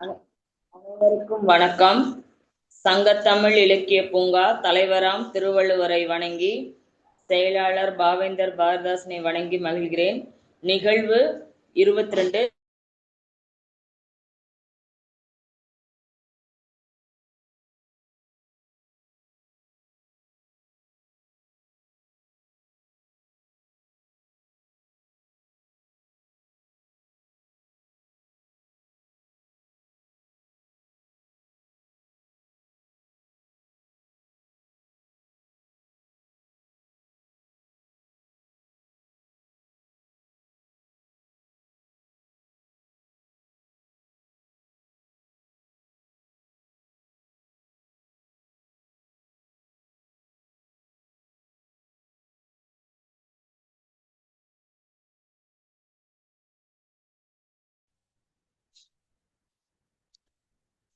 அனைவருக்கும் வணக்கம். சங்கத்தமிழ் இலக்கிய பூங்கா தலைவராம் திருவள்ளுவரை வணங்கி செயலாளர் பாவேந்தர் பாரதாசனை வணங்கி மகிழ்கிறேன். நிகழ்வு 22.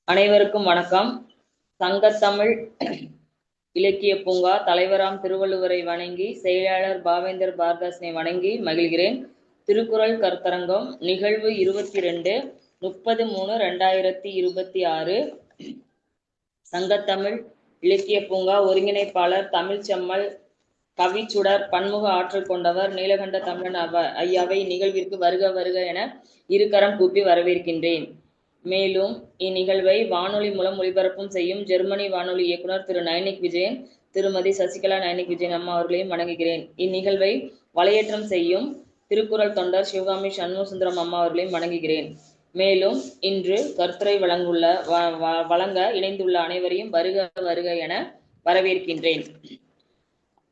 அனைவருக்கும் வணக்கம். சங்கத்தமிழ் இலக்கிய பூங்கா தலைவராம் திருவள்ளுவரை வணங்கி செயலாளர் பாவேந்தர் பாரதாசனை வணங்கி மகிழ்கிறேன். திருக்குறள் கருத்தரங்கம் நிகழ்வு 22 30/3/2026. சங்கத்தமிழ் இலக்கிய பூங்கா ஒருங்கிணைப்பாளர் தமிழ்ச்செம்மல் கவிச்சுடர் பன்முக ஆற்றல் கொண்டவர் நீலகண்ட தமிழன் ஐயாவை நிகழ்விற்கு வருக வருக என இருகரம் கூப்பி வரவேற்கின்றேன். மேலும் இந்நிகழ்வை வானொலி மூலம் ஒளிபரப்பும் செய்யும் ஜெர்மனி வானொலி இயக்குனர் திரு நயனிக் விஜயன், திருமதி சசிகலா நயனிக் விஜயன் அம்மா அவர்களையும் வணங்குகிறேன். இந்நிகழ்வை வலையேற்றம் செய்யும் திருக்குறள் தொண்டர் சிவகாமி சண்முகசுந்தரம் அம்மா அவர்களையும் வணங்குகிறேன். மேலும் இன்று கருத்துரை வழங்க இணைந்துள்ள அனைவரையும் வருக வருக என வரவேற்கின்றேன்.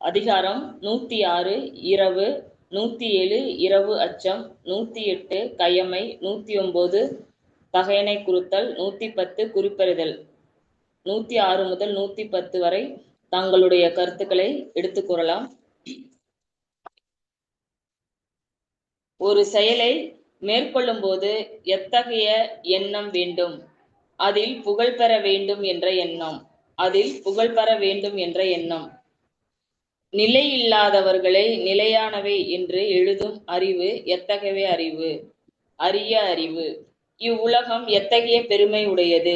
அதிகாரம் 106 இரவு, 107 இரவு அச்சம், 108 கயமை, 109 பகையனை குறுத்தல், 110 குறிப்பறிதல். 106 முதல் 110 வரை தங்களுடைய கருத்துக்களை எடுத்துக் கூறலாம். ஒரு செயலை மேற்கொள்ளும் போது எத்தகைய எண்ணம் வேண்டும்? அதில் புகழ் பெற வேண்டும் என்ற எண்ணம். நிலையில்லாதவர்களை நிலையானவை என்று எழுதும் அறிவு எத்தகைய அறிவு? அரிய அறிவு. இவ்வுலகம் எத்தகைய பெருமை உடையது?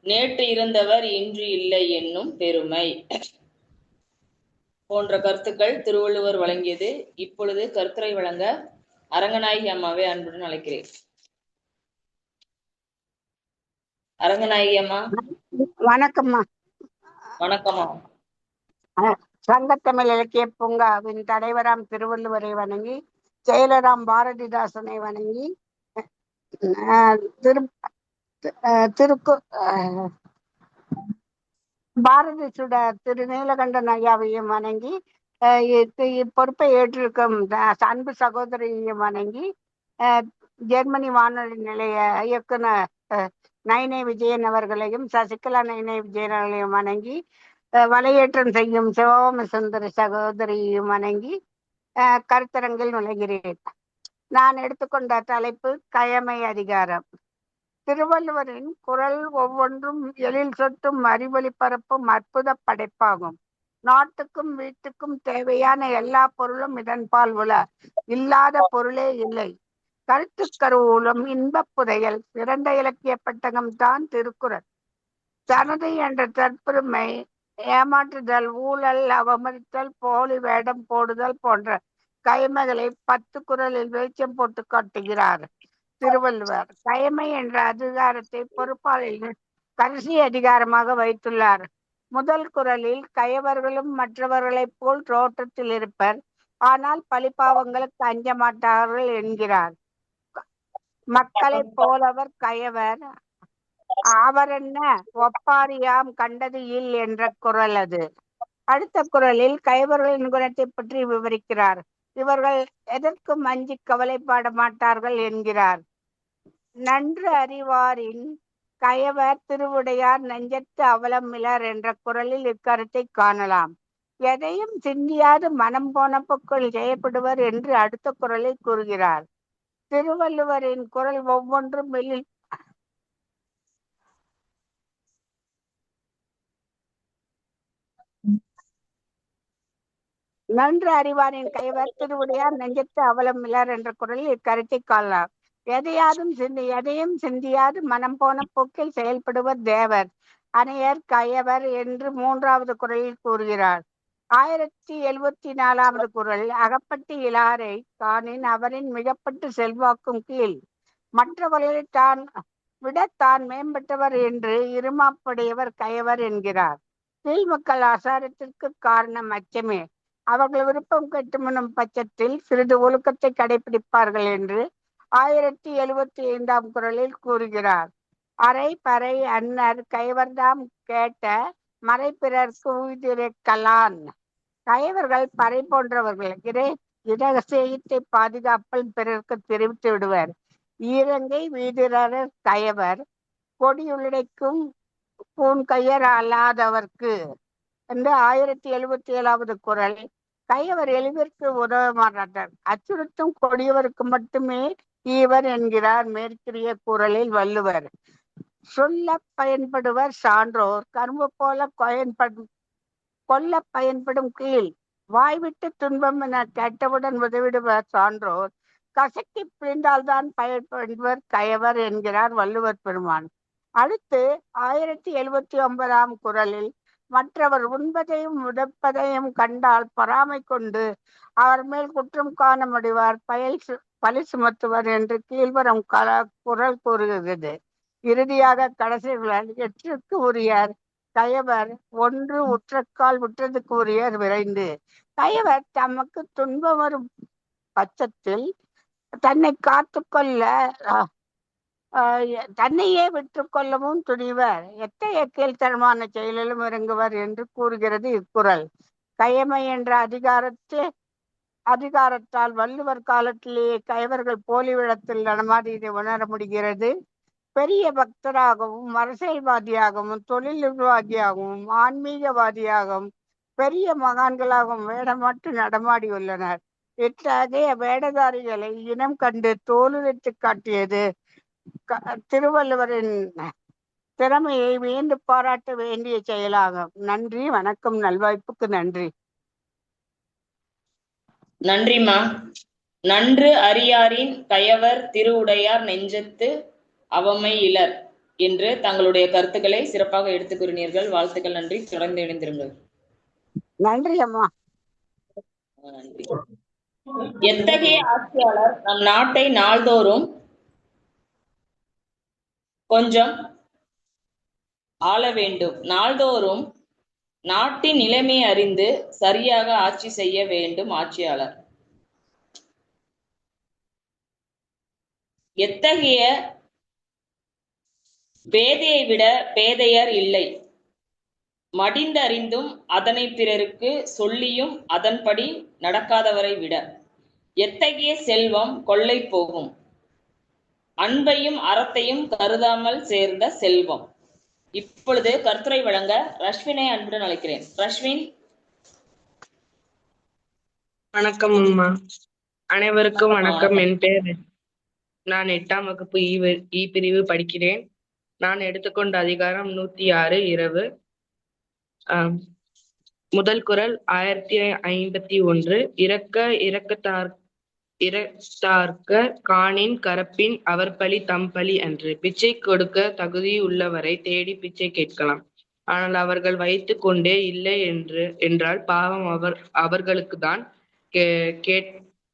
நேற்று இருந்தவர் இன்று இல்லை என்னும் பெருமை. போன்ற கருத்துக்கள் திருவள்ளுவர் வழங்கியது. இப்பொழுது கருத்துரை வழங்க அரங்கநாயகி அம்மாவை அன்புடன் அழைக்கிறேன். அரங்கநாயகி அம்மா. வணக்கம்மா. வணக்கம்மா. சங்கத்தமிழ் இலக்கிய பூங்காவின் தலைவராம் திருவள்ளுவரை வணங்கி செயலராம் பாரதிதாசனை வணங்கி பாரதி சுடர் திரு நீலகண்டன் ஐயாவையும் வணங்கி இப்பொறுப்பை ஏற்றிருக்கும் அன்பு சகோதரியையும் வணங்கி ஜெர்மனி வானொலி நிலைய இயக்குனர் நயனை விஜயன் அவர்களையும் சசிகலா நயனை விஜயன் அவர்களையும் வணங்கி வலையேற்றம் செய்யும் சிவகாமி சுந்தர சகோதரியையும் வணங்கி கருத்தரங்கில் நுழைகிறேன். நான் எடுத்துக்கொண்ட தலைப்பு கயமை அதிகாரம். திருவள்ளுவரின் குரல் ஒவ்வொன்றும் எழில் சொட்டும் அறிவொளி பரப்பும் அற்புத படைப்பாகும். நாட்டுக்கும் வீட்டுக்கும் தேவையான எல்லா பொருளும் இதன்பால் உள, இல்லாத பொருளே இல்லை. கருத்து கருவூலம் இன்பப் புதையல் சிறந்த இலக்கிய பட்டகம் தான் திருக்குறள். தனது என்ற தற்பெருமை, ஏமாற்றுதல், ஊழல், அவமதித்தல், போலி வேடம் போடுதல் போன்ற கயமைகளை 10 குறளில் வெளிச்சம் போட்டு காட்டுகிறார் திருவள்ளுவர். கயமை என்ற அதிகாரத்தை பொறுப்பாளில் கடைசி அதிகாரமாக வைத்துள்ளார். முதல் குறளில் கயவர்களும் மற்றவர்களைப் போல் தோற்றத்தில் இருப்பர், ஆனால் பழிப்பாவங்களுக்கு அஞ்ச மாட்டார்கள் என்கிறார். மக்களைப் போலவர் கயவர், அவரென்ன ஒப்பாரியாம் கண்டது இல் என்ற குறள் அது. அடுத்த குறளில் கயவர்களின் குணத்தை பற்றி விவரிக்கிறார். இவர்கள் எதற்கும் அஞ்சி கவலைப்பட மாட்டார்கள் என்கிறார். நன்று அறிவாரின் கயவர் திருவுடையார் நெஞ்சத்து அவலம் இலர் என்ற குறளில் இக்கருத்தை காணலாம். எதையும் சிந்தியாது மனம் போன போக்கில் செயல்படுவர் என்று அடுத்த குறளில் கூறுகிறார். திருவள்ளுவரின் குறள் ஒவ்வொன்றும் நன்று அறிவாரின் கைவர் திருவுடையார் நெஞ்சத்து அவலம் இலர் என்ற குறளில் இக்கருத்தை காணலாம். எதையும் சிந்தியாது மனம் போன போக்கில் செயல்படுவர் தேவர் அணையர் கயவர் என்று 3வது குறளில் கூறுகிறார். 1074வது குறள் அகப்பட்டு இலாரை காணின் அவரின் மிகப்பட்டு செல்வாக்கும் கீழ் மற்றவர்களை தான் மேம்பட்டவர் என்று இருமாப்புடையவர் கயவர் என்கிறார். கீழ் மக்கள் ஆசாரத்திற்கு காரணம் அச்சமே. அவர்கள் விருப்பம் கட்டுமனும் பட்சத்தில் சிறிது ஒழுக்கத்தை கடைபிடிப்பார்கள் என்று 1075ஆம் குறளில் கூறுகிறார். அரை பறை அன்னர் கயவர்தாம் கேட்ட மறை பிறர்க்கு உய்திரைக்கலான். கயவர்கள் பறை போன்றவர்கள் இரகசியத்தை பாதுகாப்பல் பிறருக்கு தெரிவித்து விடுவர். ஈரங்கை வீதிரர் கயவர் கொடியுழைக்கும் பூன் கையர் அல்லாதவர்க்கு என்று 1077வது குறள். கயவர் எளிவிற்கு உதவ மாட்டார், அச்சுறுத்தும் கொடியவருக்கு மட்டுமே ஈவர் என்கிறார் மேற்கூறிய குறளில் வள்ளுவர். சொல்ல பயன்படுவர் சான்றோர் கரும்பு போல கொல்ல பயன்படும் கீழ் வாய்விட்டு துன்பம் என கேட்டவுடன் உதவிடுவர் சான்றோர் கசக்கி பிழிந்தால்தான் பயன்படுவர் கயவர் என்கிறார் வள்ளுவர் பெருமான். அடுத்து 1079ஆம் குறளில் மற்றவர் உண்பதையும் உடைப்பதையும் கண்டால் பொறாமை கொண்டு அவர் மேல் குற்றம் காண முடிவார் பழி சுமத்துவர் என்று கீழ்வரும் குறள் கூறுகிறது. இறுதியாக கடைசி எற்றிற்கு உரியர் கயவர் ஒன்று உற்றக்கால் உற்றதுக்கு உரியர் விரைந்து. கயவர் தமக்கு துன்பம் வரும் பட்சத்தில் தன்னை காத்து கொள்ள தன்னையே விற்று கொள்ளவும் துணிவர், எத்தகைய கீழ்த்தரமான செயலிலும் இறங்குவர் என்று கூறுகிறது இக்குறள். கயமை என்ற அதிகாரத்தால் வள்ளுவர் காலத்திலேயே கயவர்கள் போலி விடத்தில் நடமாடியதை உணர முடிகிறது. பெரிய பக்தராகவும் அரசியல்வாதியாகவும் தொழில் நிர்வாகியாகவும் ஆன்மீகவாதியாகவும் பெரிய மகான்களாகவும் வேடமாட்டு நடமாடியுள்ளனர். இத்தகைய வேடதாரிகளை இனம் கண்டு தோலுரித்து காட்டியது திருவள்ளுவரின் திறமையை வியந்து பாராட்ட வேண்டிய செயலாகும். நன்றி, வணக்கம், நல்வாய்ப்புக்கு நன்றி. நன்றிமா. நன்று அறியாரின் கயவர் திருவுடையார் நெஞ்சத்து அவமை இலர் என்று தங்களுடைய கருத்துக்களை சிறப்பாக எடுத்துக் கூறினீர்கள். வாழ்த்துக்கள். நன்றி. தொடர்ந்து இணைந்திருங்கள். நன்றி அம்மா. நன்றி. எத்தகைய ஆட்சியாளர் நம் நாட்டை நாள்தோறும் கொஞ்சம் ஆள வேண்டும், நாள்தோறும் நாட்டின் நிலைமை அறிந்து சரியாக ஆட்சி செய்ய வேண்டும் ஆட்சியாளர். எத்தகைய பேதையை விட பேதையர் இல்லை, மடிந்தறிந்தும் அதனை பிறருக்கு சொல்லியும் அதன்படி நடக்காதவரை விட. எத்தகைய செல்வம் கொள்ளை போகும், அன்பையும் அறத்தையும் கருதாமல் சேர்ந்த செல்வம். இப்பொழுது கருத்துரை வழங்க ரஷ்வினை அன்புடன் அழைக்கிறேன். ரஷ்வின். வணக்கம் அம்மா. அனைவருக்கும் வணக்கம். என் பேர் நான் 8ஆம் வகுப்பு இ பிரிவு படிக்கிறேன். நான் எடுத்துக்கொண்ட அதிகாரம் 106 இரவு. முதல் குறள் 1051. இரத்தார்க்க காணின் கரப்பின் அவர் பழி தம் பழி அன்று. பிச்சை கொடுக்க தகுதி உள்ளவரை தேடி பிச்சை கேட்கலாம், ஆனால் அவர்கள் வைத்து கொண்டே இல்லை என்றால் பாவம் அவர்களுக்கு தான்,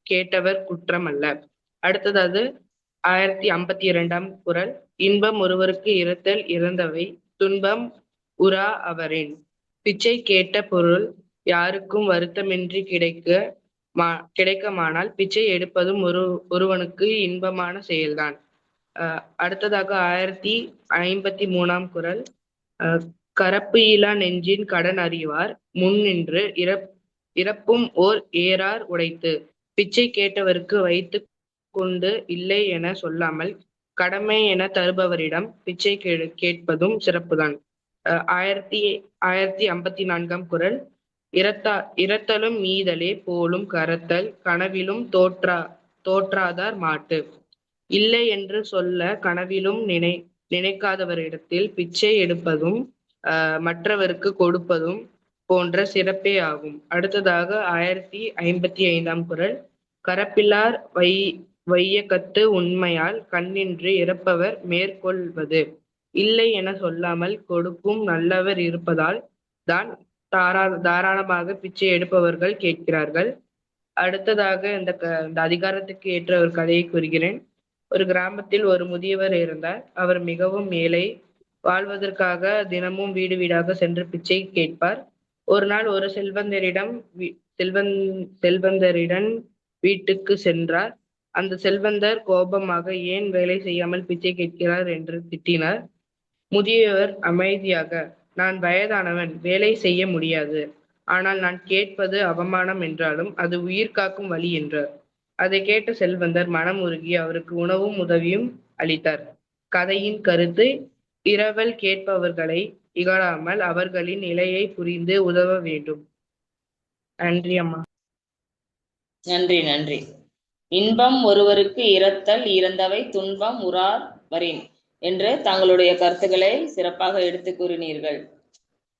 கேட்டவர் குற்றம் அல்ல. அடுத்தது 1052ஆம் குறள். இன்பம் ஒருவருக்கு இரத்தல் இறந்தவை, துன்பம் உறா அவரின். பிச்சை கேட்ட பொருள் யாருக்கும் வருத்தமின்றி கிடைக்குமானால் பிச்சை எடுப்பதும் ஒருவனுக்கு இன்பமான செயல்தான். அடுத்ததாக 1053ஆம் குறள். கரப்பு இலா நெஞ்சின் கடன் அறிவார் முன் நின்று இறப்பும் ஓர் ஏறார் உடைத்து. பிச்சை கேட்டவருக்கு வைத்து கொண்டு இல்லை என சொல்லாமல் கடமை என தருபவரிடம் பிச்சை கேட்பதும் சிறப்புதான். 1054ஆம் குறள். இரத்தலும் மீதலே போலும் கரத்தல் கனவிலும் தோற்றாதார் மாட்டு. இல்லை என்று சொல்ல கனவிலும் நினைக்காதவரிடத்தில் பிச்சை எடுப்பதும் மற்றவருக்கு கொடுப்பதும் போன்ற சிறப்பே ஆகும். அடுத்ததாக 1055ஆம் குறள். கரப்பிலார் வையகத்து உண்மையால் கண்ணின்றி இறப்பவர் மேற்கொள்வது. இல்லை என சொல்லாமல் கொடுக்கும் நல்லவர் இருப்பதால் தான் தாராளமாக பிச்சை எடுப்பவர்கள் கேட்கிறார்கள். அடுத்ததாக இந்த அதிகாரத்துக்கு ஏற்ற ஒரு கதையை கூறுகிறேன். ஒரு கிராமத்தில் ஒரு முதியவர் இருந்தார். அவர் மிகவும் ஏழை. வாழ்வதற்காக தினமும் வீடு வீடாக சென்று பிச்சை கேட்பார். ஒரு நாள் ஒரு செல்வந்தரிடம் வீட்டுக்கு சென்றார். அந்த செல்வந்தர் கோபமாக ஏன் வேலை செய்யாமல் பிச்சை கேட்கிறார் என்று திட்டினார். முதியவர் அமைதியாக, நான் வயதானவன், வேலை செய்ய முடியாது. ஆனால் நான் கேட்பது அவமானம் என்றாலும் அது உயிர் காக்கும் வழி என்றார். அதை கேட்ட செல்வந்தர் மனம் உருகி அவருக்கு உணவும் உதவியும் அளித்தார். கதையின் கருத்து: இரவல் கேட்பவர்களை இகழாமல் அவர்களின் நிலையை புரிந்து உதவ வேண்டும். நன்றி அம்மா. நன்றி. நன்றி. இன்பம் ஒருவருக்கு இரத்தல் இறந்தவை துன்பம் உறார் வரின் என்று தங்களுடைய கருத்துக்களை சிறப்பாக எடுத்து கூறினீர்கள்.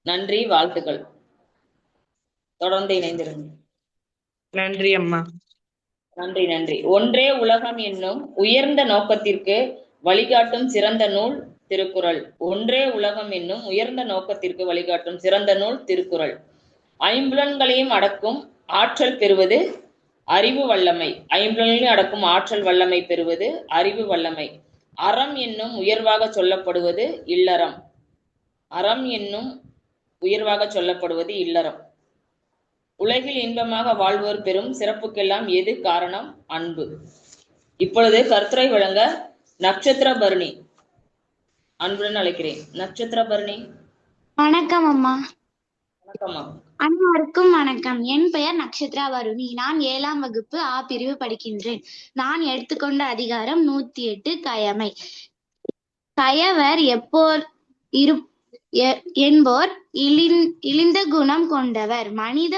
நன்றி, வாழ்த்துக்கள். தொடர்ந்து இணைந்திருங்கள். நன்றி அம்மா. நன்றி. நன்றி. ஒன்றே உலகம் என்னும் உயர்ந்த நோக்கத்திற்கு வழிகாட்டும் சிறந்த நூல் திருக்குறள். ஒன்றே உலகம் என்னும் உயர்ந்த நோக்கத்திற்கு வழிகாட்டும் சிறந்த நூல் திருக்குறள். ஐம்புலன்களையும் அடக்கும் ஆற்றல் பெறுவது அறிவு வல்லமை. ஐம்புலன்களையும் அடக்கும் ஆற்றல் வல்லமை பெறுவது அறிவு வல்லமை. அறம் என்னும் உயர்வாக சொல்லப்படுவது இல்லறம். அறம் என்னும் உயர்வாக சொல்லப்படுவது இல்லறம். உலகில் இன்பமாக வாழ்வோர் பெறும் சிறப்புக்கெல்லாம் எது காரணம்? அன்பு. இப்பொழுது கருத்துரை வழங்க நட்சத்திர பரணி அன்புடன் அழைக்கிறேன். நட்சத்திர பரணி. வணக்கம் அம்மா. வணக்கம்மா. அனைவருக்கும் வணக்கம். என் பெயர் நட்சத்திரா வருணி. நான் 7ஆம் வகுப்பு ஆ பிரிவு படிக்கின்றேன். நான் எடுத்துக்கொண்ட அதிகாரம் 108 கயமை. கயவர் என்போர் இழிந்த குணம் கொண்டவர். மனித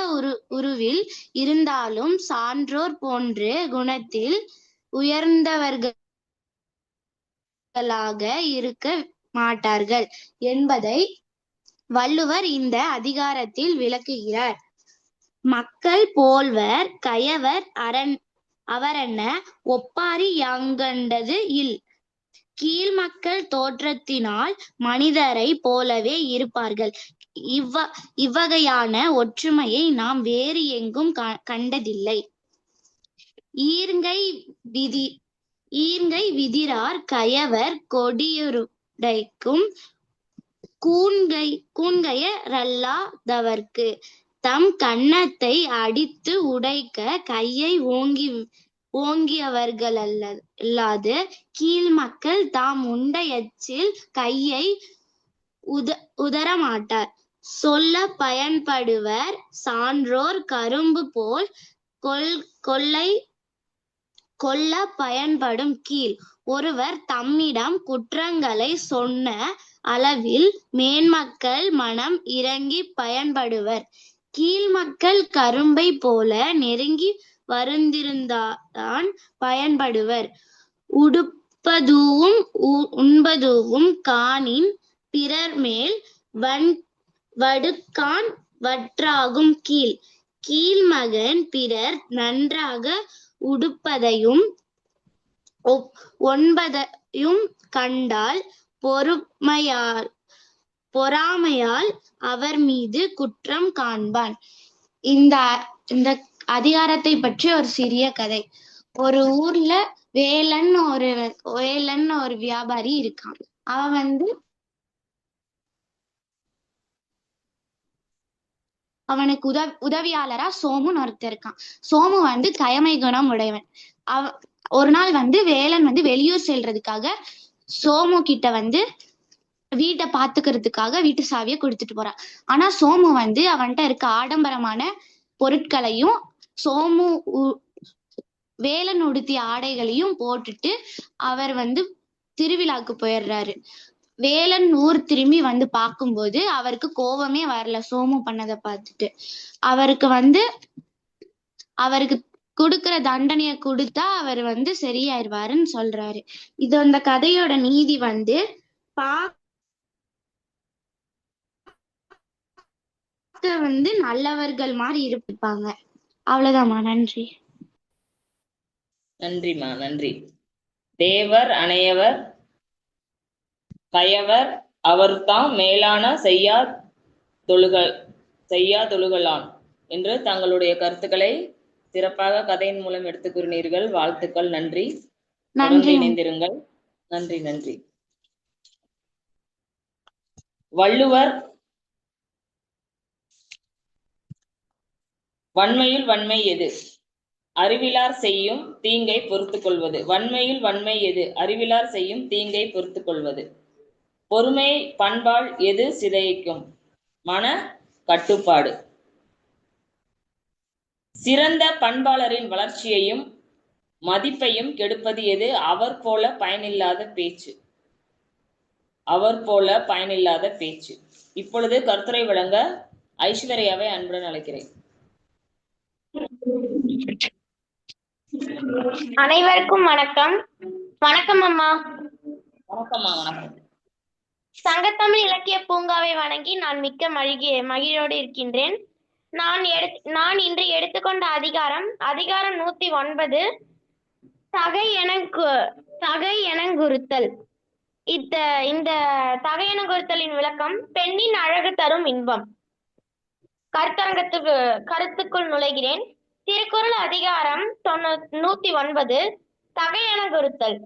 உருவில் இருந்தாலும் சான்றோர் போன்று குணத்தில் உயர்ந்தவர்களாக இருக்க மாட்டார்கள் என்பதை வள்ளுவர் இந்த அதிகாரத்தில் விளக்குகிறார். மக்கள் போல்வர் கயவர் அவரென்ன ஒப்பாரி யாங்கண்டது இல். கீழ் மக்கள் தோற்றத்தினால் மனிதரை போலவே இருப்பார்கள். இவ்வகையான ஒற்றுமையை நாம் வேறு எங்கும் கண்டதில்லை. ஈர்ங்கை விதிரார் கயவர் கொடியுடைக்கும் கூன்கையரல்லாதவர்க்கு தம் கன்னத்தை அடித்து உடைக்க கையை ஓங்கியவர்களல்லாது கீழ் மக்கள் தாம் உண்ட எச்சில் கையை உதரமாட்டார். சொல்ல பயன்படுவர் சான்றோர் கரும்பு போல் கொல்ல பயன்படும் கீழ். ஒருவர் தம்மிடம் குற்றங்களை சொன்ன அளவில் மேன்மக்கள் மனம் இறங்கி பயன்படுவர். கீழ் மக்கள் கரும்பை போல நெருங்கி வருந்திருந்தான் பயன்படுவர். உடுப்பதூவும் உண்பதூவும் காணின் பிறர் மேல் வடுக்கான் வற்றாகும் கீழ். கீழ்மகன் பிறர் நன்றாக உடுப்பதையும் ஒன்பதையும் கண்டால் பொறாமையால் அவர் மீது குற்றம் காண்பான். இந்த அதிகாரத்தை பற்றி ஒரு சிறிய கதை. ஒரு ஊர்ல வேலன் ஒரு வியாபாரி இருக்கான். அவனுக்கு உதவியாளரா சோமுன்னு ஒருத்தர் இருக்கான். சோமு கயமை குணம் உடையவன். ஒரு நாள் வேலன் வெளியூர் செல்றதுக்காக சோமு கிட்ட வீட்டை பாத்துக்கிறதுக்காக வீட்டு சாவியை கொடுத்துட்டு போறான். ஆனா சோமு அவன்கிட்ட இருக்க ஆடம்பரமான பொருட்களையும் சோமு வேலன் உடுத்திய ஆடைகளையும் போட்டுட்டு அவர் திருவிழாக்கு போயிடுறாரு. வேலன் ஊர் திரும்பி பார்க்கும்போது அவருக்கு கோபமே வரல. சோமு பண்ணதை பார்த்துட்டு அவருக்கு கொடுக்கிற தண்டனைய கொடுத்தா அவர் சரியாயிருவாருன்னு சொல்றாரு. இது அந்த கதையோட நீதி நல்லவர்கள் மாதிரி இருப்பாங்க. அவ்வளவுதாம்மா. நன்றி. நன்றிம்மா, நன்றி. தேவர் அணையவர் கயவர் அவர்தாம் மேலான செய்யாதொழுகலான் என்று தங்களுடைய கருத்துக்களை சிறப்பாக கதையின் மூலம் எடுத்துக் கூறினீர்கள். வாழ்த்துக்கள், நன்றி. தொடர்ந்து இணைந்திருங்கள். நன்றி, நன்றி. வள்ளுவர் வன்மையுள் வன்மை எது? அறிவிலார் செய்யும் தீங்கை பொறுத்துக் கொள்வது. வன்மையுள் வன்மை எது? அறிவிலார் செய்யும் தீங்கை பொறுத்துக் கொள்வது. பொறுமை பண்பால் எது சிதைக்கும்? மன கட்டுப்பாடு. சிறந்த பண்பாளரின் வளர்ச்சியையும் மதிப்பையும் கெடுப்பது எது? அவர் போல பயனில்லாத பேச்சு. அவர் போல பயனில்லாத பேச்சு. இப்பொழுது கருத்துரை வழங்க ஐஸ்வர்யாவை அன்புடன் அழைக்கிறேன். அனைவருக்கும் வணக்கம். வணக்கம் அம்மா. வணக்கம்மா. வணக்கம். சங்கத்தமிழ் இலக்கிய பூங்காவை வணங்கி நான் மிக்க மகிழோடு இருக்கின்றேன். நான் இன்று எடுத்துக்கொண்ட அதிகாரம் 109 தகையெனங்குறுத்தல். இந்த தகையெனங்குறுத்தலின் விளக்கம் பெண்ணின் அழகு தரும் இன்பம். கருத்துக்குள் நுழைகிறேன். திருக்குறள் அதிகாரம் 109 தகையெனங்குறுத்தல்.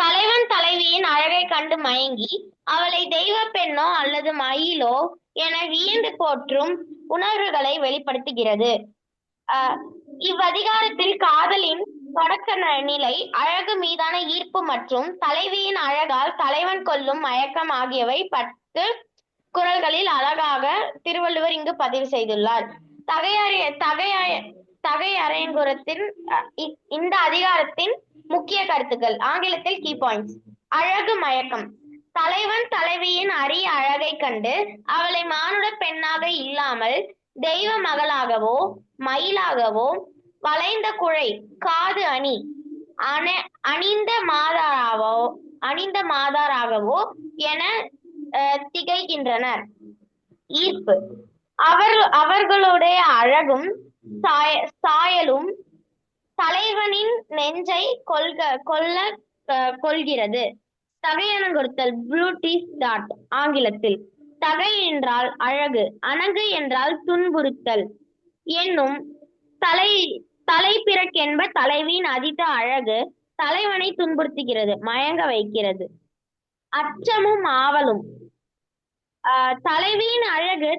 தலைவன் தலைவியின் அழகை கண்டு மயங்கி அவளை தெய்வ பெண்ணோ அல்லது மயிலோ என வியந்து போற்றும் உணர்வுகளை வெளிப்படுத்துகிறது. இவ்வதிகாரத்தில் காதலின் தொடக்க நிலை, அழகு மீதான ஈர்ப்பு மற்றும் தலைவியின் அழகால் தலைவன் கொள்ளும் மயக்கம் ஆகியவை 10 குறள்களில் அழகாக திருவள்ளுவர் இங்கு பதிவு செய்துள்ளார். தகையறைங்குறத்தின் இந்த அதிகாரத்தின் முக்கிய கருத்துக்கள். ஆங்கிலத்தில் கீ பாயிண்ட்ஸ். அழகு மயக்கம். தலைவன் தலைவியின் அரிய அழகை கண்டு அவளை மானுட பெண்ணாக இல்லாமல் தெய்வ மகளாகவோ மயிலாகவோ வளைந்த குழை காது அணி அணிந்த மாதாராகவோ என திகைக்கின்றனர். ஈர்ப்பு. அவர்களுடைய அழகும் சாயலும் தலைவனின் நெஞ்சை கொள்கிறது. தகையெனங்குறுத்தல் பியூட்டிஸ் டாட். ஆங்கிலத்தில் தகை என்றால் அழகு, அணங்கு என்றால் துன்புறுத்தல் என்னும் தலைப்பிறக்கென்ப தலைவியின் அதித அழகு தலைவனை துன்புறுத்துகிறது, மயங்க வைக்கிறது. அச்சமும் ஆவலும். தலைவியின் அழகு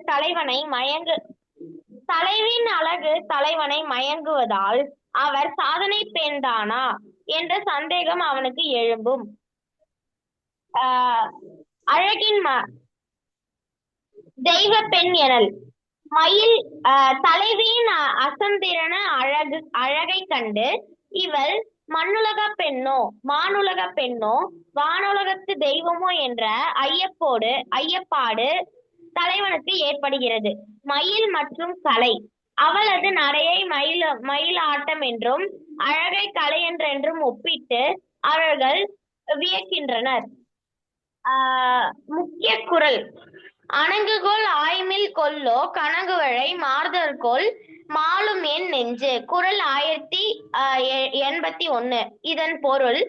தலைவனை மயங்குவதால் அவர் சாதனை பெண்தானா என்ற சந்தேகம் அவனுக்கு எழும்பும். அழகின் தெய்வ பெண் எனல். மயில் தலைவியின் அசந்திரன அழகை கண்டு இவள் மண்ணுலக பெண்ணோ மானுலக பெண்ணோ வானுலகத்து தெய்வமோ என்ற ஐயப்பாடு தலைவனுக்கு ஏற்படுகிறது. மயில் மற்றும் கலை. அவளது நடையை மயிலாட்டம் என்றும் அழகை கலை என்றும் ஒப்பிட்டு அவர்கள் வியக்கின்றனர். முக்கிய குறள். அணங்குகோல் ஆய்மில் கொல்லோ கணங்குவழை மார்தற்கோல் மாலும் என் நெஞ்சு. குறள் 1081. இதன் பொருள்,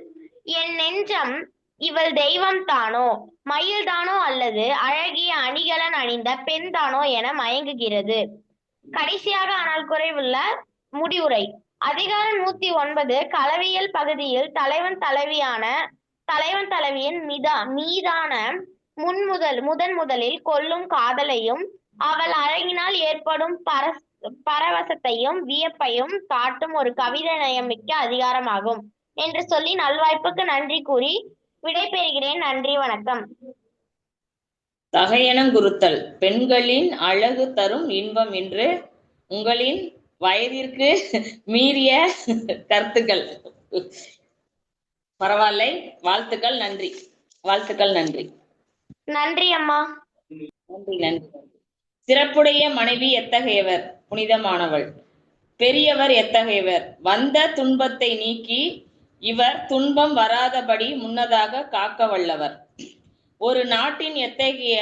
என் நெஞ்சம் இவள் தெய்வம் தானோ மயில் தானோ அல்லது அழகிய அணிகலன் அணிந்த பெண் தானோ என மயங்குகிறது. கடைசியாக ஆனால் குறைவுள்ள முடிவுரை. அதிகாரம் 109 களவியல் பகுதியில் தலைவன் தலைவியின் மீதான முதலில் கொள்ளும் காதலையும் அவள் அழகினால் ஏற்படும் பரவசத்தையும் வியப்பையும் காட்டும் ஒரு கவிதை நயம் மிக்க அதிகாரமாகும் என்று சொல்லி நல்வாய்ப்புக்கு நன்றி கூறி விடைபெறுகிறேன். நன்றி, வணக்கம். தகையெனங்குறுத்தல் பெண்களின் அழகு தரும் இன்பம் என்று உங்களின் வயதிற்கு மீறிய கருத்துக்கள். பரவாயில்லை. வாழ்த்துக்கள், நன்றி. வாழ்த்துக்கள், நன்றி. நன்றி அம்மா. நன்றி, நன்றி. சிறப்புடைய மனைவி எத்தகையவர்? புனிதமானவள். பெரியவர் எத்தகையவர்? வந்த துன்பத்தை நீக்கி இவர் துன்பம் வராதபடி முன்னதாக காக்க வல்லவர். ஒரு நாட்டின் எத்தகைய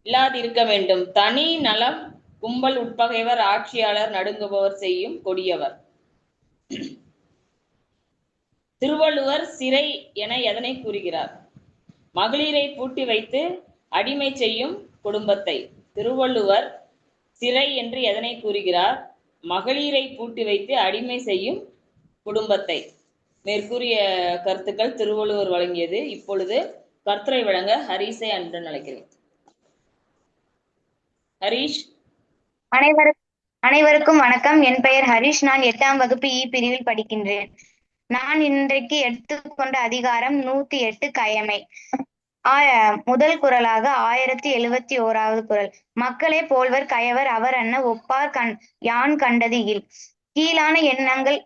இல்லாதிருக்க வேண்டும்? தனி நலம் கும்பல் உட்பகைவர் ஆட்சியாளர் நடுங்குபவர் செய்யும் கொடியவர். திருவள்ளுவர் சிறை என எதனை கூறுகிறார்? மகளிரை பூட்டி வைத்து அடிமை செய்யும் குடும்பத்தை. திருவள்ளுவர் சிறை என்று எதனை கூறுகிறார்? மகளிரை பூட்டி வைத்து அடிமை செய்யும் குடும்பத்தை. மேற்கூறிய கருத்துக்கள் திருவள்ளுவர் வழங்கியது. இப்பொழுது கருத்துரை வழங்க ஹரீஷை அன்புடன் அழைக்கிறேன். ஹரீஷ். அனைவருக்கும் வணக்கம். என் பெயர் ஹரிஷ். நான் 8ஆம் வகுப்பு இ பிரிவில் படிக்கின்றேன். நான் இன்றைக்கு எடுத்துக்கொண்ட அதிகாரம் 108 கயமை. முதல் குறளாக 1071வது குறள். மக்களே போல்வர் கயவர் அவர் அன்ன ஒப்பார் யான் கண்டது இல். கீழான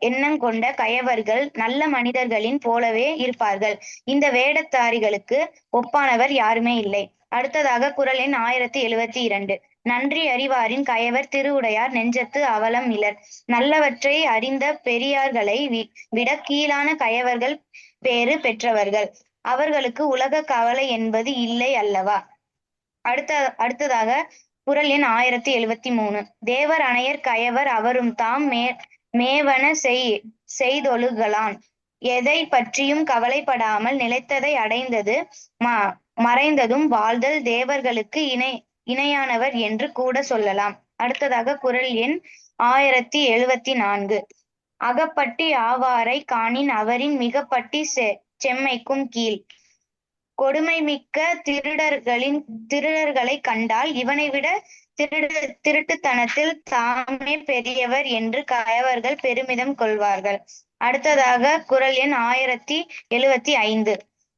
எண்ணம் கொண்ட கயவர்கள் நல்ல மனிதர்களின் போலவே இருப்பார்கள். இந்த வேடத்தாரிகளுக்கு ஒப்பானவர் யாருமே இல்லை. அடுத்ததாக குறள் எண் 1072. நன்றி அறிவாரின் கயவர் திருவுடையார் நெஞ்சத்து அவலம் இலர். நல்லவற்றை அறிந்த பெரியார்களை விட கீழான கயவர்கள் பேறு பெற்றவர்கள். அவர்களுக்கு உலக கவலை என்பது இல்லை அல்லவா. அடுத்ததாக குறள் எண் 1073. தேவர் அணையர் கயவர் அவரும் தாம் மேவன செய்தொழுகலான். எதை பற்றியும் கவலைப்படாமல் நிலைத்ததை அடைந்தது மறைந்ததும் வாழ்தல் தேவர்களுக்கு இணையானவர் என்று கூட சொல்லலாம். அடுத்ததாக குறள் எண் 1074. அகப்பட்டி ஆவாரை காணின் அவரின் மிகப்பட்டி செம்மைக்கும் கீழ். கொடுமை மிக்க திருடர்களை கண்டால் இவனை விட திருட்டுத்தனத்தில் தாமே பெரியவர் என்று கயவர்கள் பெருமிதம் கொள்வார்கள். அடுத்ததாக குறள் எண் 1075.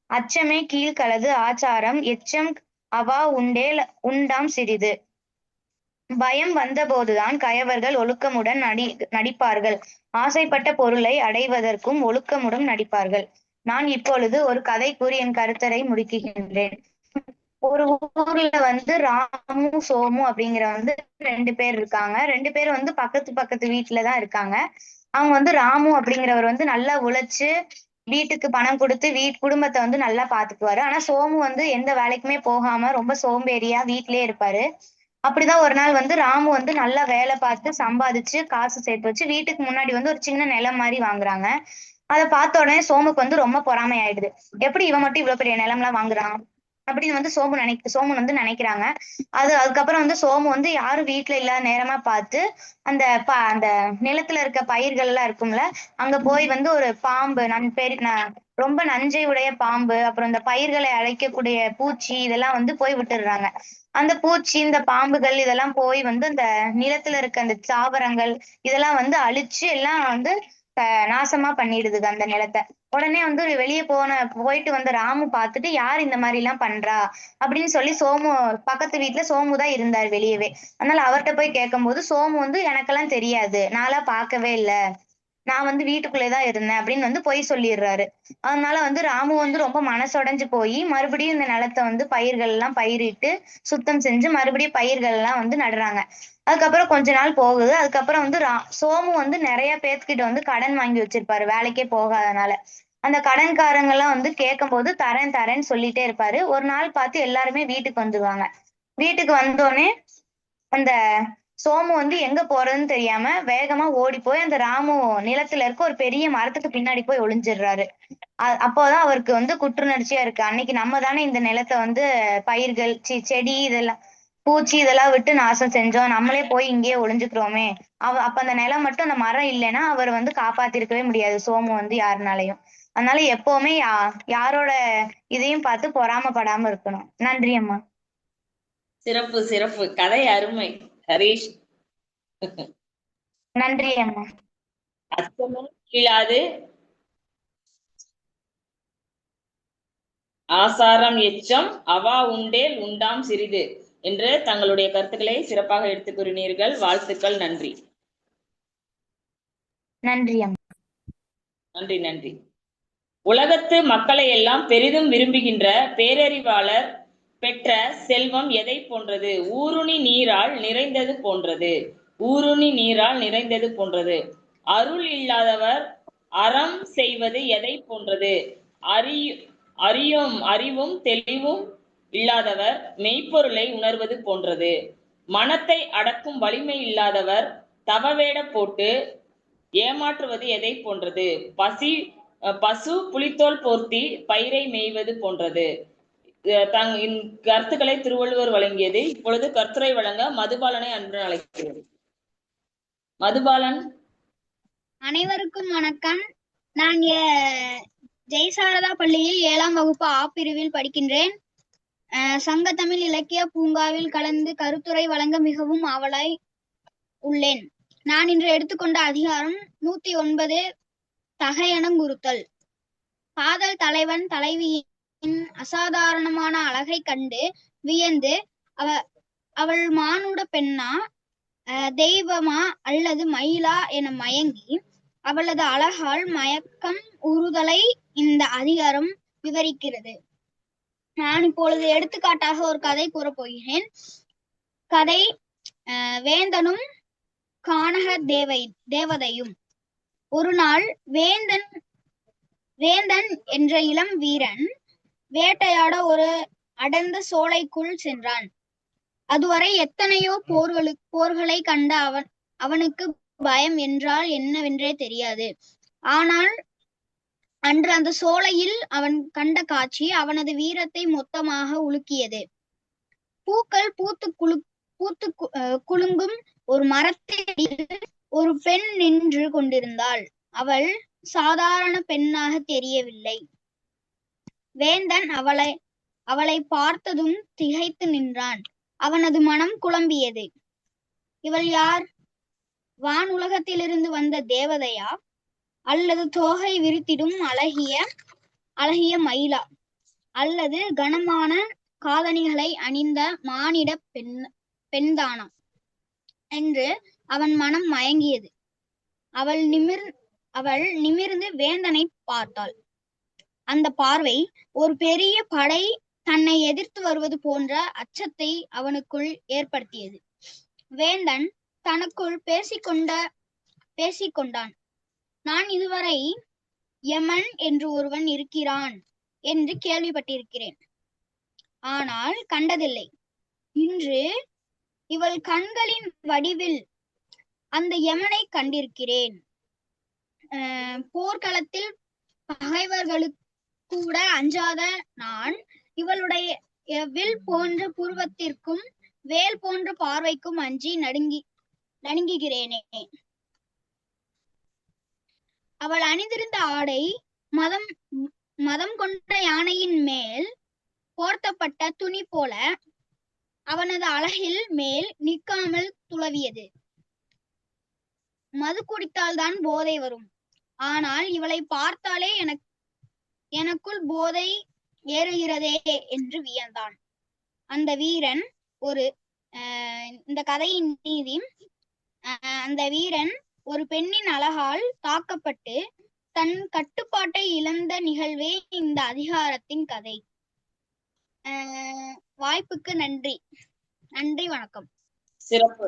அச்சமே கீழ்களது ஆச்சாரம் எச்சம் அவா உண்டாம் சிறிது. பயம் வந்தபோதுதான் கயவர்கள் ஒழுக்கமுடன் நடிப்பார்கள். ஆசைப்பட்ட பொருளை அடைவதற்கும் ஒழுக்கமுடன் நடிப்பார்கள். நான் இப்பொழுது ஒரு கதை கூறி என் கருத்தரை முடிக்கின்றேன். ஒரு ஊர்ல ராமு சோமு அப்படிங்கிற 2 பேர் இருக்காங்க. 2 பேர் பக்கத்து வீட்டுலதான் இருக்காங்க. அவங்க ராமு அப்படிங்கிறவர் நல்லா உழைச்சு வீட்டுக்கு பணம் கொடுத்து குடும்பத்தை நல்லா பாத்துக்குவாரு. ஆனா சோமு எந்த வேலைக்குமே போகாம ரொம்ப சோம்பேறியா வீட்டிலேயே இருப்பாரு. அப்படிதான் ஒரு நாள் ராமு நல்லா வேலை பார்த்து சம்பாதிச்சு காசு சேர்த்து வச்சு வீட்டுக்கு முன்னாடி ஒரு சின்ன நிலம் மாதிரி வாங்குறாங்க. அதை பார்த்த உடனே சோமுக்கு ரொம்ப பொறாமை ஆயிடுது. எப்படி இவன் மட்டும் இவ்வளவு பெரிய நிலம் எல்லாம் வாங்குறான் அப்படின்னு சோமு நினைக்கிறாங்க. அதுக்கப்புறம் சோமு யாரும் வீட்டுல இல்லாத நேரமா பார்த்து அந்த நிலத்துல இருக்க பயிர்கள் எல்லாம் இருக்கும்ல, அங்க போய் ஒரு பாம்பு ரொம்ப நஞ்சை உடைய பாம்பு, அப்புறம் இந்த பயிர்களை அழைக்கக்கூடிய பூச்சி இதெல்லாம் போய் விட்டுடுறாங்க. அந்த பூச்சி இந்த பாம்புகள் இதெல்லாம் போய் அந்த நிலத்துல இருக்க அந்த தாவரங்கள் இதெல்லாம் அழிச்சு எல்லாம் நாசமா பண்ணிடுதுங்க அந்த நிலத்தை. உடனே வெளியே போயிட்டு வந்த ராமு பார்த்துட்டு யார் இந்த மாதிரி எல்லாம் பண்றா அப்படின்னு சொல்லி சோமு பக்கத்து வீட்டுல சோமுதான் இருந்தார் வெளியவே. அதனால அவர்கிட்ட போய் கேட்கும் போது சோமு எனக்கெல்லாம் தெரியாது, நான்லாம் பார்க்கவே இல்லை, நான் வீட்டுக்குள்ளேதான் இருந்தேன் அப்படின்னு பொய் சொல்லிடுறாரு. அதனால ராமு ரொம்ப மனசுடைஞ்சு போய் மறுபடியும் இந்த நிலத்தை பயிர்கள் எல்லாம் பயிரிட்டு சுத்தம் செஞ்சு மறுபடியும் பயிர்கள் எல்லாம் நடுறாங்க. அதுக்கப்புறம் கொஞ்ச நாள் போகுது. அதுக்கப்புறம் சோமு நிறைய பேர்த்துக்கிட்ட கடன் வாங்கி வச்சிருப்பாரு வேலைக்கே போகாதனால. அந்த கடன்காரங்க எல்லாம் கேட்கும் போது தரேன்னு சொல்லிட்டே இருப்பாரு. ஒரு நாள் பார்த்து எல்லாருமே வீட்டுக்கு வந்துருவாங்க. வீட்டுக்கு வந்தோடனே அந்த சோமு எங்க போறதுன்னு தெரியாம வேகமா ஓடி போய் அந்த ராமு நிலத்துல இருக்க ஒரு பெரிய மரத்துக்கு பின்னாடி போய் ஒளிஞ்சிடுறாரு. அப்போதான் அவருக்கு குற்றுணர்ச்சியா இருக்கு. அன்னைக்கு நம்ம தானே இந்த நிலத்தை பயிர்கள் செடி இதெல்லாம் பூச்சி இதெல்லாம் விட்டு நாசம் செஞ்சோம், நம்மளே போய் இங்கேயே ஒளிஞ்சுக்கிறோமே. அப்ப அந்த நிலம் மட்டும் அந்த மரம் இல்லைன்னா அவர் காப்பாத்திருக்கவே முடியாது சோமு யாருனாலையும். அதனால எப்பவுமே யாரோட இதையும் பார்த்து பொறாமப்படாம இருக்கணும். நன்றி அம்மா. சிறப்பு சிறப்பு, கதை அருமை ஹரீஷ். நன்றி அம்மா. அச்சமும் கீழாது ஆசாரம் எச்சம் அவா உண்டேல் உண்டாம் சிறிது என்று தங்களுடைய கருத்துக்களை சிறப்பாக எடுத்துக் கூறினீர்கள். வாழ்த்துக்கள். நன்றி. நன்றி அம்மா. நன்றி நன்றி. உலகத்து மக்களை எல்லாம் பெரிதும் விரும்புகின்ற பேரறிவாளர் பெற்ற செல்வம் எதை போன்றது? ஊருணி நீரால் நிறைந்தது போன்றது. ஊருணி நீரால் நிறைந்தது போன்றது. அருள் இல்லாதவர் அறம் செய்வது எதை போன்றது? அறிவும் தெளிவும் இல்லாதவர் மெய்ப்பொருளை உணர்வது போன்றது. மனத்தை அடக்கும் வலிமை இல்லாதவர் தவவேட போட்டு ஏமாற்றுவது எதை போன்றது? பசு புலித்தோல் போர்த்தி பயிரை மேய்வது போன்றது. கருத்துக்களை திருவள்ளுவர் வழங்கியது. இப்பொழுது கருத்துரை வழங்க மதுபாலனை அன்புடன் அழைக்கிறது. மதுபாலன். அனைவருக்கும் வணக்கம். நான் ஜெயசாரதா பள்ளியில் 7ஆம் வகுப்பு ஆ பிரிவில் படிக்கின்றேன். சங்க தமிழ் இலக்கிய பூங்காவில் கலந்து கருத்துரை வழங்க மிகவும் ஆவலாய் உள்ளேன். நான் இன்று எடுத்துக்கொண்ட அதிகாரம் 109 தகையணங்குறுத்தல். காதல் தலைவன் தலைவியின் அசாதாரணமான அழகை கண்டு வியந்து அவள் மானுட பெண்ணா தெய்வமா அல்லது மயிலா என மயங்கி அவளது அழகால் மயக்கம் உறுதலை இந்த அதிகாரம் விவரிக்கிறது. நான் இப்பொழுது எடுத்துக்காட்டாக ஒரு கதை கூறப் போகிறேன். கதை வேந்தனும் கானக தேவதையும். ஒரு நாள் வேந்தன் என்ற இளம் வீரன் வேட்டையாட ஒரு அடர்ந்த சோலைக்குள் சென்றான். அதுவரை எத்தனையோ போர்களை கண்ட அவனுக்கு பயம் என்றால் என்னவென்றே தெரியாது. ஆனால் அன்று அந்த சோலையில் அவன் கண்ட காட்சி அவனது வீரத்தை மொத்தமாக உலுக்கியது. பூக்கள் பூத்து குலுங்கும் ஒரு மரத்தில் ஒரு பெண் நின்று கொண்டிருந்தாள். அவள் சாதாரண பெண்ணாக தெரியவில்லை. வேந்தன் அவளை பார்த்ததும் திகைத்து நின்றான். அவனது மனம் குழம்பியது. இவள் யார்? வான் உலகத்திலிருந்து வந்த தேவதையா அல்லது தோகை விரித்திடும் அழகிய மயிலா அல்லது கனமான காதணிகளை அணிந்த மானிட பெண்தானா என்று அவன் மனம் மயங்கியது. அவள் நிமிர்ந்து வேந்தனை பார்த்தாள். அந்த பார்வை ஒரு பெரிய படை தன்னை எதிர்த்து வருவது போன்ற அச்சத்தை அவனுக்குள் ஏற்படுத்தியது. வேந்தன் தனக்குள் பேசிக்கொண்டான். நான் இதுவரை யமன் என்று ஒருவன் இருக்கிறான் என்று கேள்விப்பட்டிருக்கிறேன், ஆனால் கண்டதில்லை. இன்று இவள் கண்களின் வடிவில் அந்த யமனை கண்டிருக்கிறேன். போர்க்களத்தில் பகைவர்களுக்கு கூட அஞ்சாத நான் இவளுடைய வில் போன்ற புருவத்திற்கும் வேல் போன்ற பார்வைக்கும் அஞ்சி நடுங்குகிறேனே. அவள் அணிந்திருந்த ஆடை மதம் கொண்ட யானையின் மேல் போர்த்தப்பட்ட துணி போல அவனது அழகில் மேல் நிற்காமல் துளவியது. மது குடித்தால்தான் போதை வரும், ஆனால் இவளை பார்த்தாலே எனக்குள் போதை ஏறுகிறதே என்று வியந்தான் அந்த வீரன். இந்த கதையின் நீதி, அந்த வீரன் ஒரு பெண்ணின் அழகால் தாக்கப்பட்டு தன் கட்டுப்பாட்டை இழந்த நிகழ்வே இந்த அதிகாரத்தின் கதை. வாய்ப்புக்கு நன்றி. வணக்கம். சிறப்பு.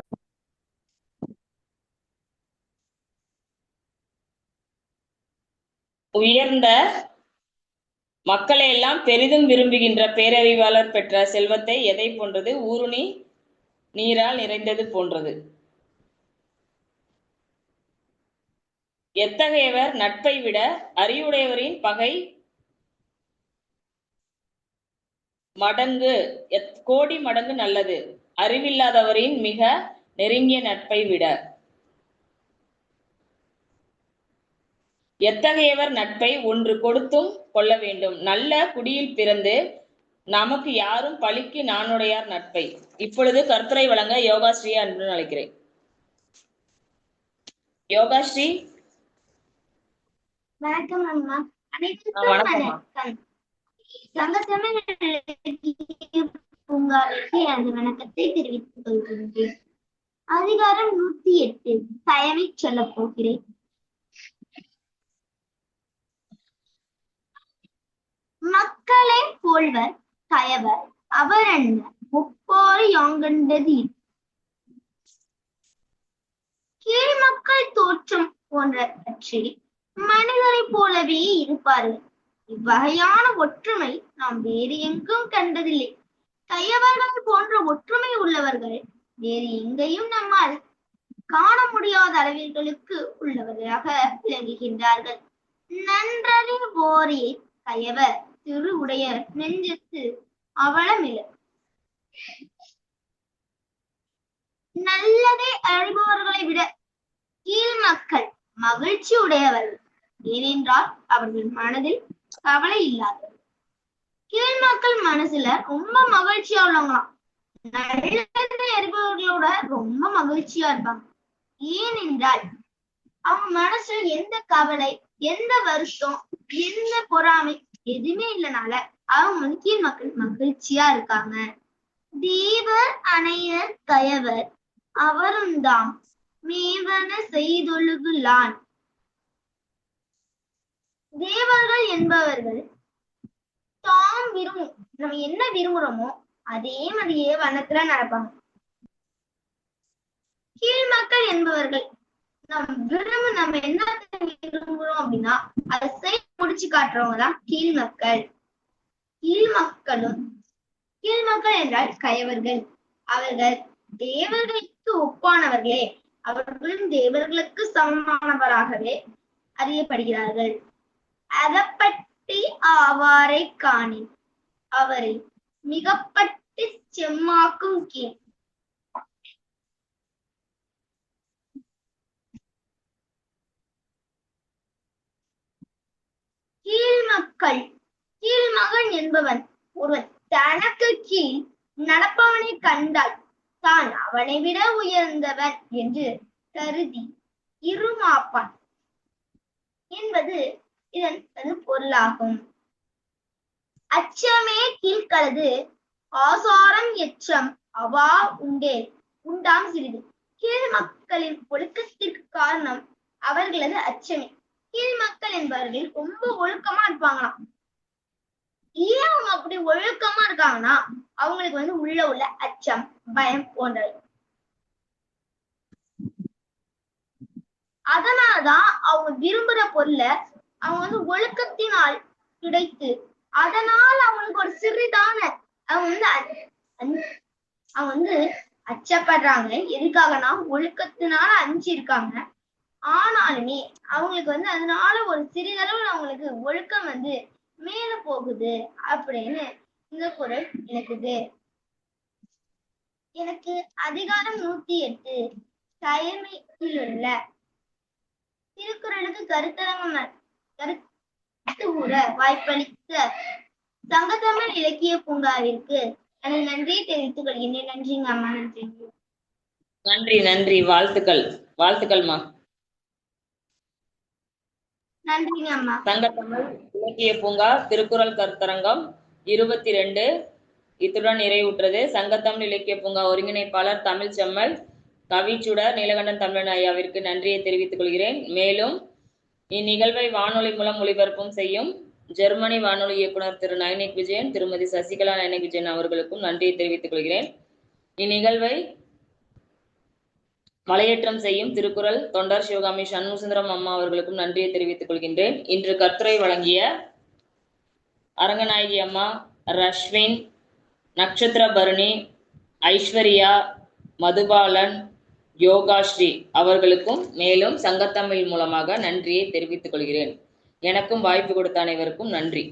உயர்ந்த மக்களை எல்லாம் பெரிதும் விரும்புகின்ற பேரறிவாளர் பெற்ற செல்வத்தை எதை போன்றது? ஊருணி நீரால் நிறைந்தது போன்றது. எத்தகையவர் நட்பை விட அறிவுடையவரின் பகை கோடி மடங்கு நல்லது. அறிவில்லாதவரின் மிக நெருங்கிய நட்பை விட. எத்தகையவர் நட்பை ஒன்று கொடுத்தும் கொள்ள வேண்டும். நல்ல குடியில் பிறந்து நமக்கு யாரும் பழிக்கு நானுடையார் நட்பை. இப்பொழுது கருத்துரை வழங்க யோகாஸ்ரீ அன்புடன் அழைக்கிறேன். யோகாஸ்ரீ. வணக்கம் அம்மா. வணக்கம். பூங்காவிற்கு எனது வணக்கத்தை தெரிவித்துக் கொள்கின்றேன். அதிகாரம் 108 கயமை சொல்ல போகிறேன். மக்களே போல்வர் கயவர் அவர் என்ன முப்பாறு யாங்கண்டது. கீழ் மக்கள் தோற்றம் போன்றவற்றில் மனிதரை போலவே இருப்பார்கள். இவ்வகையான ஒற்றுமை நாம் வேறு எங்கும் கண்டதில்லை. கயவர்கள் போன்ற ஒற்றுமை உள்ளவர்கள் வேறு எங்கேயும் நம்மால் காண முடியாத அளவிற்கு உள்ளவர்களாக விளங்குகின்றார்கள். நன்றறிவோரே கயவர் திரு உடைய நெஞ்சத்து அவலமில. நல்லதை அறிபவர்களை விட கீழ் மக்கள் மகிழ்ச்சி உடையவர்கள், ஏனென்றால் அவர்கள் மனதில் கவலை இல்லாதவர்கள். கீழ் மக்கள் மனசுல ரொம்ப மகிழ்ச்சியா உள்ளவங்களாம். நல்லதை அறிபவர்களோட ரொம்ப மகிழ்ச்சியா இருப்பாங்க. ஏனென்றால் அவங்க மனசுல எந்த கவலை, எந்த வருஷம், எந்த பொறாமை எதுவுமே இல்லைனால அவங்க கீழ் மக்கள் மகிழ்ச்சியா இருக்காங்க. தேவர் அணையர் கயவர் அவருந்தாம் மேவன செய்தொழுகுலான். தேவர்கள் என்பவர்கள் தாம் நம்ம என்ன விரும்புறோமோ அதே மாதிரியே வனத்துல நடப்பாங்க. கீழ் மக்கள் என்பவர்கள் நம்ம என்ன விரும்புறோம் அப்படின்னா அதை செய்து முடிச்சு காட்டுறவங்க தான் கீழ் மக்கள். கீழ் மக்கள் என்றால் கயவர்கள். அவர்கள் தேவர்களுக்கு ஒப்பானவர்களே, அவர்களும் தேவர்களுக்கு சமமானவராகவே அறியப்படுகிறார்கள். அகப்பட்டி ஆவாரை காணின் அவரை மிகப்பட்டு செம்மாக்கும் கீழ். கீழ்மகன் என்பவன் ஒருவன் தனக்கு கீழ் நடப்பவனை கண்டால் தான் அவனை விட உயர்ந்தவன் என்று கருதி இருமாப்பான் என்பது இதன் பொருளாகும். அச்சமே கீழ்களது ஆசாரம் எச்சம் அவா உண்டாம் சிறிது. கீழ் மக்களின் ஒழுக்கத்திற்கு காரணம் அவர்களது அச்சமே. கீழ் மக்கள் என்பவர்கள் ரொம்ப ஒழுக்கமா இருப்பாங்களாம். ஏன் அவங்க அப்படி ஒழுக்கமா இருக்காங்கன்னா அவங்களுக்கு உள்ள அச்சம், பயம் போன்றவை. அதனாலதான் அவங்க விரும்புற பொருளை அவங்க ஒழுக்கத்தினால் கிடைத்து, அதனால அவங்களுக்கு ஒரு சிறிதான அவங்க அச்சப்படுறாங்க. எதுக்காகனா ஒழுக்கத்தினால அஞ்சிருக்காங்க. ஆனாலுமே அவங்களுக்கு அதனால ஒரு சிறிதளவு அவங்களுக்கு ஒழுக்கம் மேல போகுது அப்படின்னு இந்த குறள் இணைக்குது. எனக்கு அதிகாரம் 108 கயமையில் உள்ள திருக்குறளுக்கு கருத்து கூற வாய்ப்பளித்த சங்கத்தமிழ் இலக்கிய பூங்காவிற்கு எனக்கு நன்றியை தெரிவித்துக் கொள்கிறேன். நன்றிங்க அம்மா. நன்றிங்க. நன்றி. வாழ்த்துக்கள்மா. நன்றிங்க அம்மா. சங்கத்தமிழ் இலக்கிய பூங்கா திருக்குறள் கருத்தரங்கம் 22 இத்துடன் நிறைவுற்றது. சங்கத்தமிழ் இலக்கிய பூங்கா ஒருங்கிணைப்பாளர் தமிழ் செம்மல் கவிச்சுடர் நீலகண்டன் தமிழன் ஐயாவிற்கு நன்றியை தெரிவித்துக் கொள்கிறேன். மேலும் இந்நிகழ்வை வானொலி மூலம் ஒளிபரப்பும் செய்யும் ஜெர்மனி வானொலி இயக்குனர் திரு நயனிக் விஜயன், திருமதி சசிகலா நயனிக் விஜயன் அவர்களுக்கும் நன்றியை தெரிவித்துக் கொள்கிறேன். இந்நிகழ்வை மலையேற்றம் செய்யும் திருக்குறள் தொண்டர் சிவகாமி சண்முகசுந்தரம் அம்மா அவர்களுக்கும் நன்றியை தெரிவித்துக் கொள்கின்றேன். இன்று கட்டுரை வழங்கிய அரங்கநாயகி அம்மா, ரஷ்வின், நட்சத்திர பரணி, ஐஸ்வர்யா, மதுபாலன், யோகாஸ்ரீ அவர்களுக்கும் மேலும் சங்கத்தமிழ் மூலமாக நன்றியை தெரிவித்துக் கொள்கிறேன். எனக்கும் வாய்ப்பு கொடுத்த அனைவருக்கும் நன்றி.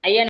ஐயா.